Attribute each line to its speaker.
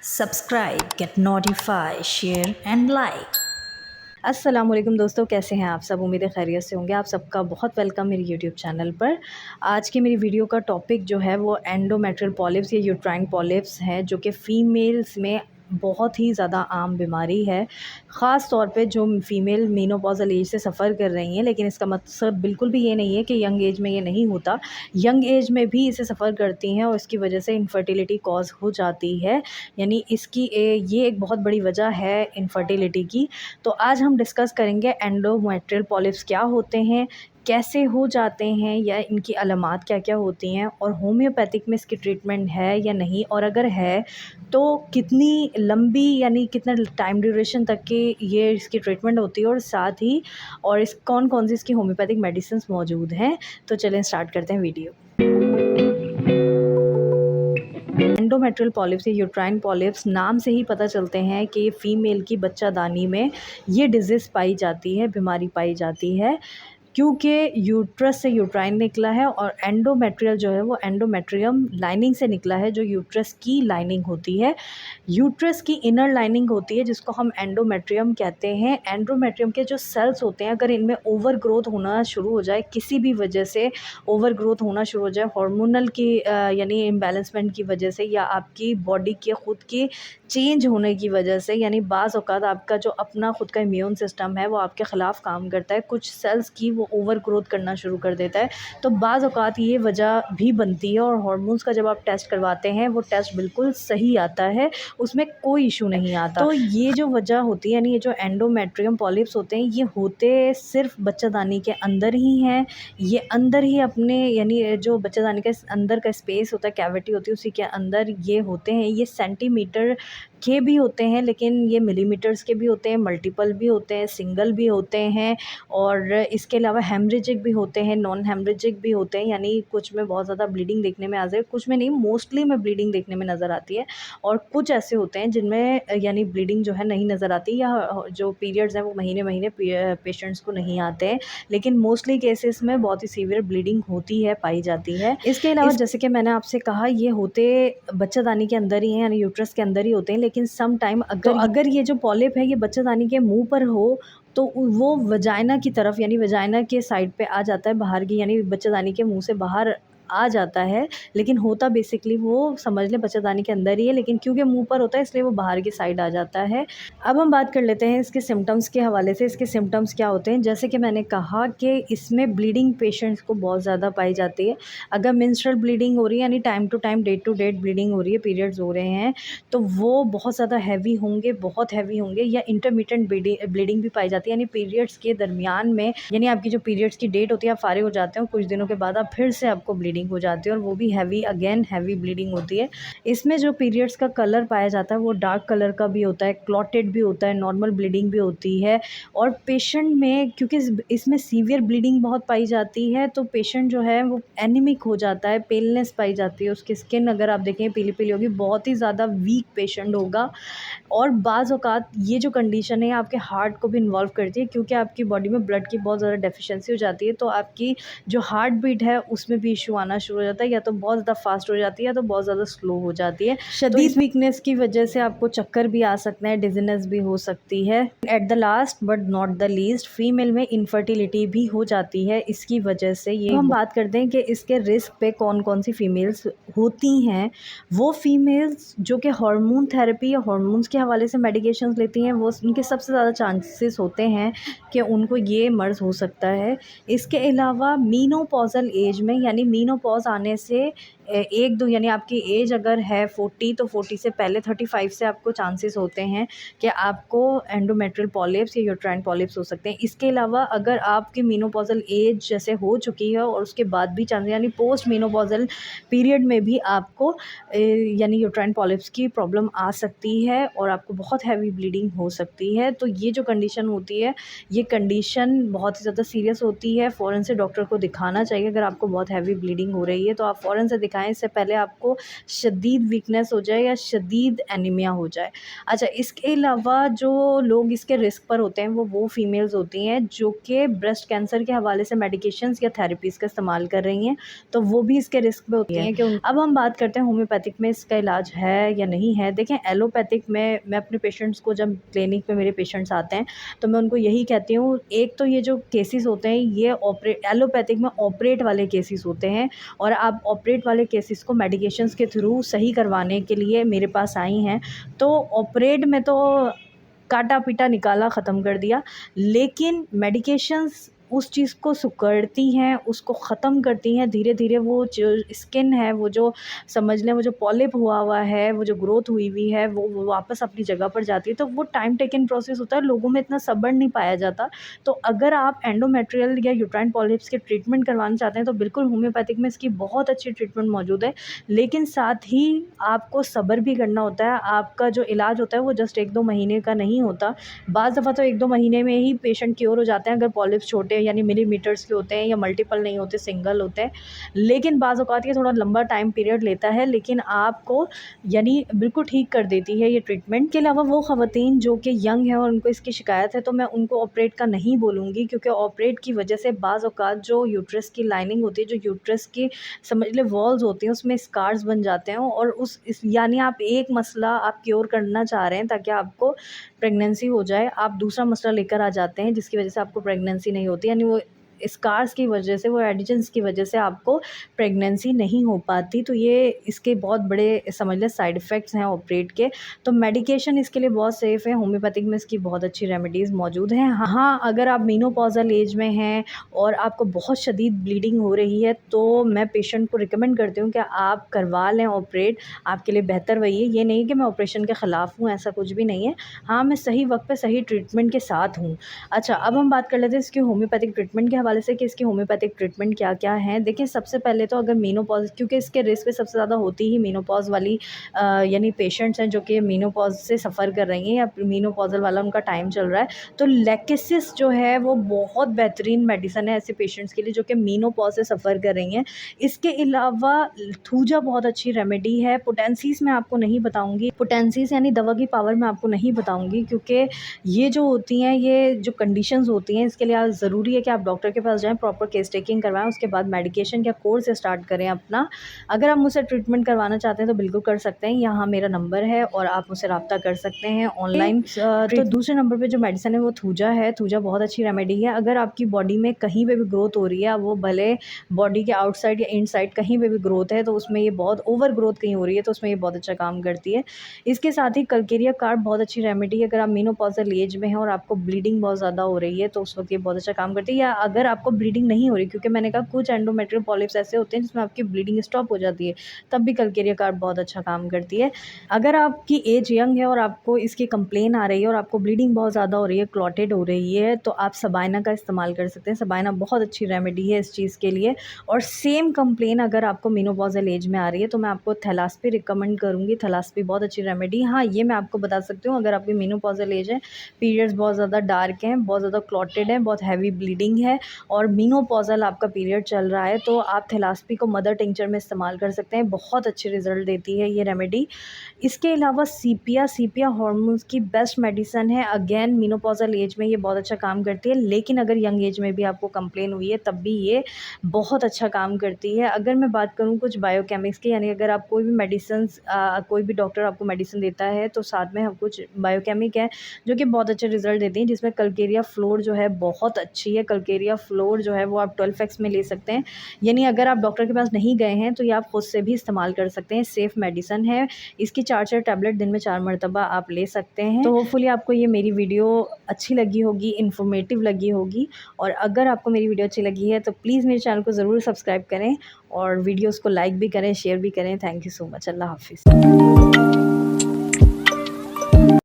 Speaker 1: Subscribe, gate notify, share and like.
Speaker 2: अस्सलामुअलैकुम दोस्तों, कैसे हैं आप सब। उम्मीद है खैरियत से होंगे। आप सबका बहुत वेलकम मेरे यूट्यूब चैनल पर। आज की मेरी वीडियो का टॉपिक जो है वो एंडोमेट्रियल पॉलिप्स या यूट्राइन पॉलिप्स है, जो कि फ़ीमेल्स में बहुत ही ज़्यादा आम बीमारी है। ख़ास तौर पे जो फ़ीमेल मेनोपॉज़ल एज से सफ़र कर रही हैं, लेकिन इसका मतलब बिल्कुल भी ये नहीं है कि यंग एज में ये नहीं होता। यंग एज में भी इसे सफ़र करती हैं और इसकी वजह से इनफर्टिलिटी कॉज़ हो जाती है। यानी इसकी ये एक बहुत बड़ी वजह है इनफर्टिलिटी की। तो आज हम डिस्कस करेंगे एंडोमेट्रियल पॉलिप्स क्या होते हैं, कैसे हो जाते हैं, या इनकी अलामात क्या-क्या होती हैं, और होम्योपैथिक में इसकी ट्रीटमेंट है या नहीं, और अगर है तो कितनी लंबी यानी कितना टाइम ड्यूरेशन तक की ये इसकी ट्रीटमेंट होती है, और साथ ही और इस कौन-कौन सी इसकी होम्योपैथिक मेडिसिन्स मौजूद हैं। तो चलें स्टार्ट करते हैं वीडियो। एंडोमेट्रियल पॉलिप्स या यूट्राइन पॉलिप्स नाम से ही पता चलते हैं कि फ़ीमेल की बच्चादानी में ये डिज़ीज़ पाई जाती है, बीमारी पाई जाती है, क्योंकि यूट्रस से यूट्राइन निकला है, और एंडोमेट्रियल जो है वो एंडोमेट्रियम लाइनिंग से निकला है, जो यूट्रस की लाइनिंग होती है। यूट्रस की इनर लाइनिंग होती है जिसको हम एंडोमेट्रियम कहते हैं। एंडोमेट्रियम के जो सेल्स होते हैं, अगर इनमें ओवर ग्रोथ होना शुरू हो जाए, किसी भी वजह से ओवर ग्रोथ होना शुरू हो जाए, हार्मोनल की यानी इम्बैलेंसमेंट की वजह से, या आपकी बॉडी के ख़ुद की चेंज होने की वजह से, यानी बाज़ औक़ात आपका जो अपना ख़ुद का इम्यून सिस्टम है वो आपके ख़िलाफ़ काम करता है, कुछ सेल्स की वो ओवर ग्रोथ करना शुरू कर देता है। तो बाज़ औक़ात ये वजह भी बनती है, और हार्मोन्स का जब आप टेस्ट करवाते हैं वो टेस्ट बिल्कुल सही आता है, उसमें कोई इशू नहीं आता। तो ये जो वजह होती है, यानी ये जो एंडोमेट्रियम पॉलिप्स होते हैं, ये होते सिर्फ बच्चादानी के अंदर ही हैं। ये अंदर ही अपने यानी जो बच्चादानी के अंदर का स्पेस होता है, कैविटी होती है, उसी के अंदर ये होते हैं। ये सेंटीमीटर के भी होते हैं, लेकिन ये मिलीमीटर्स के भी होते हैं, मल्टीपल भी होते हैं, सिंगल भी होते हैं, और इसके अलावा हेमरेजिक भी होते हैं, नॉन हेमरेजिक भी होते हैं। यानी कुछ में बहुत ज़्यादा ब्लीडिंग देखने में आ जाए, कुछ में नहीं, मोस्टली में ब्लीडिंग देखने में नज़र आती है, और कुछ ऐसे होते हैं जिनमें यानी ब्लीडिंग जो है नहीं नज़र आती, या जो पीरियड्स हैं वो महीने-महीने पेशेंट्स को नहीं आते हैं, लेकिन मोस्टली केसेस में बहुत ही सीवियर ब्लीडिंग होती है, पाई जाती है। इसके अलावा जैसे कि मैंने आपसे कहा, ये होते बच्चादानी के अंदर ही हैं, यानी यूट्रस के अंदर ही होते हैं, लेकिन सम टाइम अगर ये जो पॉलिप है ये बच्चादानी के मुँह पर हो, तो वो वजाइना की तरफ, यानी वजाइना के साइड पे आ जाता है बाहर की, यानी बच्चादानी के मुँह से बाहर आ जाता है, लेकिन होता बेसिकली वो समझ लें बच्चादानी के अंदर ही है, लेकिन क्योंकि मुँह पर होता है इसलिए वो बाहर की साइड आ जाता है। अब हम बात कर लेते हैं इसके सिम्पटम्स के हवाले से। इसके सिम्पटम्स क्या होते हैं, जैसे कि मैंने कहा कि इसमें ब्लीडिंग पेशेंट्स को बहुत ज़्यादा पाई जाती है। अगर मेंस्ट्रुअल ब्लीडिंग हो रही है, यानी time to time, date to date bleeding हो रही है, पीरियड्स हो रहे हैं, तो वो बहुत ज़्यादा हैवी होंगे, बहुत हैवी होंगे, या इंटरमिटेंट ब्लीडिंग भी पाई जाती है, यानी पीरियड्स के दरमियान में, यानी आपकी जो पीरियड्स की डेट होती है, आप फारिग हो जाते हो, कुछ दिनों के बाद आप फिर से आपको ब्लीडिंग हो जाती है, और वो भी हैवी, अगेन हैवी ब्लीडिंग होती है। इसमें जो पीरियड्स का कलर पाया जाता है वो डार्क कलर का भी होता है, क्लॉटेड भी होता है, नॉर्मल ब्लीडिंग भी होती है, और पेशेंट में क्योंकि इसमें सीवियर ब्लीडिंग बहुत पाई जाती है, तो पेशेंट जो है वो एनीमिक हो जाता है, पेलनेस पाई जाती है, उसकी स्किन अगर आप देखें पीली-पीली होगी, बहुत ही ज़्यादा वीक पेशेंट होगा। और बाज़ औक़ात ये जो कंडीशन है आपके हार्ट को भी इन्वॉल्व करती है, क्योंकि आपकी बॉडी में ब्लड की बहुत ज़्यादा डेफिशिएंसी हो जाती है, तो आपकी जो हार्ट बीट है उसमें भी इशू आना शुरू हो जाता है, या तो बहुत ज़्यादा फास्ट हो जाती है, या तो बहुत ज़्यादा स्लो हो जाती है। शदीद वीकनेस की वजह से आपको चक्कर भी आ सकते हैं, डिज़ीनेस भी हो सकती है। At the last but not the least, female में इनफर्टिलिटी भी हो जाती है इसकी वजह से। ये हम बात करते हैं कि इसके रिस्क पे कौन-कौन सी फीमेल्स होती हैं। वो फीमेल्स जो कि हार्मोन थेरेपी या हार्मोन्स के हवाले से मेडिकेशंस लेती हैं, वो उनके सबसे ज़्यादा चांसेस होते हैं कि उनको ये मर्ज़ हो सकता है। इसके अलावा मीनोपॉज़ल एज में, यानी मीनोपॉज़ आने से 1-2, यानी आपकी एज अगर है 40, तो 40 से पहले 35 से आपको चांसेस होते हैं कि आपको एंडोमेट्रियल पॉलिप्स या यूट्राइन पॉलिप्स हो सकते हैं। इसके अलावा अगर आपकी मीनोपॉज़ल एज जैसे हो चुकी है और उसके बाद भी चांसेस, यानी पोस्ट मीनोपॉज़ल पीरियड में भी आपको यानी यूट्राइन पॉलिप्स की प्रॉब्लम आ सकती है, और आपको बहुत हैवी ब्लीडिंग हो सकती है। तो ये जो कंडीशन होती है, ये कंडीशन बहुत ही ज़्यादा सीरियस होती है, फ़ौरन से डॉक्टर को दिखाना चाहिए। अगर आपको बहुत हैवी ब्लीडिंग हो रही है तो आप फ़ौरन से दिखाएँ। खाएँ, इससे पहले आपको शदीद वीकनेस हो जाए या शदीद एनीमिया हो जाए। अच्छा, इसके अलावा जो लोग इसके रिस्क पर होते हैं वो फीमेल्स होती हैं जो कि ब्रेस्ट कैंसर के हवाले से मेडिकेशंस या थेरेपीज़ का इस्तेमाल कर रही हैं, तो वो भी इसके रिस्क पे होती हैं कि अब हम बात करते हैं होम्योपैथिक में इसका इलाज है या नहीं है। देखें, एलोपैथिक में मैं अपने पेशेंट्स को, जब क्लिनिक पे मेरे पेशेंट्स आते हैं तो मैं उनको यही कहती हूँ, एक तो ये जो केसेस होते हैं ये एलोपैथिक में ऑपरेट वाले केसेस होते हैं, और आप ऑपरेट वाले केसेस को मेडिकेशंस के थ्रू सही करवाने के लिए मेरे पास आई हैं। तो ऑपरेट में तो काटा-पीटा निकाला, ख़त्म कर दिया, लेकिन मेडिकेशंस उस चीज़ को सिकुड़ती हैं, उसको ख़त्म करती हैं। धीरे-धीरे वो जो स्किन है, वो जो समझ लें वो जो पॉलिप हुआ है, वो जो ग्रोथ हुई हुई है, वो वापस अपनी जगह पर जाती है। तो वो टाइम टेकन प्रोसेस होता है, लोगों में इतना सब्र नहीं पाया जाता। तो अगर आप एंडोमेट्रियल या यूट्राइन पॉलिप्स के ट्रीटमेंट करवाना चाहते हैं तो बिल्कुल होम्योपैथिक में इसकी बहुत अच्छी ट्रीटमेंट मौजूद है। लेकिन साथ ही आपको सब्र भी करना होता है। आपका जो इलाज होता है वो जस्ट 1-2 महीने का नहीं होता। बाज़ दफ़ा तो 1-2 महीने में ही पेशेंट क्योर हो जाते हैं, अगर पॉलिप्स छोटे यानी मिलीमीटर्स के होते हैं या मल्टीपल नहीं होते, सिंगल होते हैं। लेकिन बाज़ औक़ात ये थोड़ा लंबा टाइम पीरियड लेता है, लेकिन आपको यानी बिल्कुल ठीक कर देती है ये ट्रीटमेंट। के अलावा वो ख़वातीन जो कि यंग हैं और उनको इसकी शिकायत है, तो मैं उनको ऑपरेट का नहीं बोलूँगी, क्योंकि ऑपरेट की वजह से बाज़ औक़ात जो यूट्रस की लाइनिंग होती है, जो यूट्रस की समझ लें वॉल्स होती हैं, उसमें स्कार्स बन जाते हैं, और यानी आप एक मसला आप क्योर करना चाह रहे हैं ताकि आपको प्रेगनेंसी हो जाए, आप दूसरा मसला लेकर आ जाते हैं जिसकी वजह से आपको प्रेगनेंसी नहीं होती, यानी वो स्कार्स की वजह से, वो एडिशंस की वजह से आपको प्रेगनेंसी नहीं हो पाती। तो ये इसके बहुत बड़े समझ लें साइड इफ़ेक्ट्स हैं ऑपरेट के। तो मेडिकेशन इसके लिए बहुत सेफ़ है, होम्योपैथिक में इसकी बहुत अच्छी रेमेडीज़ मौजूद हैं। हाँ, अगर आप मेनोपॉज़ल एज में हैं और आपको बहुत शदीद ब्लीडिंग हो रही है, तो मैं पेशेंट को रिकमेंड करती हूँ कि आप करवा लें ऑपरेट, आपके लिए बेहतर वही है। ये नहीं कि मैं ऑपरेशन के ख़िलाफ़ हूँ, ऐसा कुछ भी नहीं है। हाँ, मैं सही वक्त पे सही ट्रीटमेंट के साथ हूँ। अच्छा, अब हम बात कर लेते हैं इसकी होम्योपैथिक ट्रीटमेंट के हवाले से कि इसकी होम्योपैथिक ट्रीटमेंट क्या-क्या हैं। देखिए, सबसे पहले तो अगर मेनोपॉज़, क्योंकि इसके रिस्क पे सबसे ज़्यादा होती ही मेनोपॉज़ वाली यानी पेशेंट्स हैं जो कि मेनोपॉज़ से सफ़र कर रही हैं या मेनोपॉज़ल वाला उनका टाइम चल रहा है। तो लेकेसिस जो है वो बहुत बेहतरीन मेडिसिन है ऐसे पेशेंट्स के लिए जो कि मेनोपॉज़ से सफ़र कर रही हैं। इसके अलावा थूजा बहुत अच्छी रेमेडी है। पोटेंसीज़ मैं आपको नहीं बताऊँगी, पोटेंसीज़ यानी दवा की पावर मैं आपको नहीं बताऊँगी, क्योंकि ये जो होती हैं, ये जो कंडीशंस होती हैं, इसके लिए ज़रूरी है कि आप डॉक्टर के पास जाएँ, प्रॉपर केस टेकिंग करवाएँ, उसके बाद मेडिकेशन या कोर्स स्टार्ट करें अपना। अगर आप मुझसे ट्रीटमेंट करवाना चाहते हैं तो बिल्कुल कर सकते हैं, यहाँ मेरा नंबर है और आप मुझसे रब्ता कर सकते हैं ऑनलाइन। तो दूसरे नंबर पे जो मेडिसिन है वो थूजा है। थूजा बहुत अच्छी रेमेडी है। अगर आपकी बॉडी में कहीं पे भी ग्रोथ हो रही है, वो भले बॉडी के आउटसाइड या इनसाइड कहीं पे भी ग्रोथ है, तो उसमें ये बहुत ओवर ग्रोथ कहीं हो रही है तो उसमें ये बहुत अच्छा काम करती है। इसके साथ ही कलकेरिया कार्ब बहुत अच्छी रेमेडी है। अगर आप मेनोपॉज़ल एज में हैं और आपको ब्लीडिंग बहुत ज़्यादा हो रही है तो उस वक्त ये बहुत अच्छा काम करती है। या अगर आपको ब्लीडिंग नहीं हो रही, क्योंकि मैंने कहा कुछ एंडोमेट्रियल पॉलिप्स ऐसे होते हैं जिसमें आपकी ब्लीडिंग स्टॉप हो जाती है, तब भी कलकेरिया कार्ब बहुत अच्छा काम करती है। अगर आपकी एज यंग है और आपको इसकी कंप्लेन आ रही है और आपको ब्लीडिंग बहुत ज़्यादा हो रही है, क्लॉटेड हो रही है, तो आप सबाइना का इस्तेमाल कर सकते हैं। सबाइना बहुत अच्छी रेमेडी है इस चीज़ के लिए। और सेम कंप्लेन अगर आपको मेनोपॉज़ल एज में आ रही है तो मैं आपको थैलास्पी रिकमेंड करूँगी। थैलास्पी बहुत अच्छी रेमेडी। हाँ, ये मैं आपको बता सकती हूँ, अगर आपकी मेनोपॉज़ल एज है, पीरियड्स बहुत ज़्यादा डार्क हैं, बहुत ज़्यादा क्लॉटेड हैं, बहुत हैवी ब्लीडिंग है और मेनोपॉज़ल आपका पीरियड चल रहा है, तो आप थैलास्पी को मदर टिंचर में इस्तेमाल कर सकते हैं। बहुत अच्छे रिज़ल्ट देती है ये रेमेडी। इसके अलावा सीपिया हार्मोन्स की बेस्ट मेडिसिन है। अगेन मेनोपॉज़ल एज में ये बहुत अच्छा काम करती है, लेकिन अगर यंग एज में भी आपको कंप्लेन हुई है तब भी ये बहुत अच्छा काम करती है। अगर मैं बात करूँ कुछ बायोकेमिक्स की, यानी अगर आप कोई भी मेडिसिन्स कोई भी डॉक्टर आपको मेडिसिन देता है तो साथ में हम कुछ बायोकेमिक है जो कि बहुत अच्छे रिज़ल्ट देती हैं, जिसमें कलकेरिया फ्लोर जो है बहुत अच्छी है। कलकेरिया फ्लोर जो है वो आप 12x में ले सकते हैं, यानी अगर आप डॉक्टर के पास नहीं गए हैं तो ये आप खुद से भी इस्तेमाल कर सकते हैं। सेफ़ मेडिसिन है। इसकी 4-4 टैबलेट दिन में 4 मरतबा आप ले सकते हैं। तो होपफुली आपको ये मेरी वीडियो अच्छी लगी होगी, इन्फॉर्मेटिव लगी होगी, और अगर आपको मेरी वीडियो अच्छी लगी है तो प्लीज़ मेरे चैनल को ज़रूर सब्सक्राइब करें और वीडियोज़ को लाइक भी करें, शेयर भी करें। Thank you so much. अल्लाह हाफ़िज़।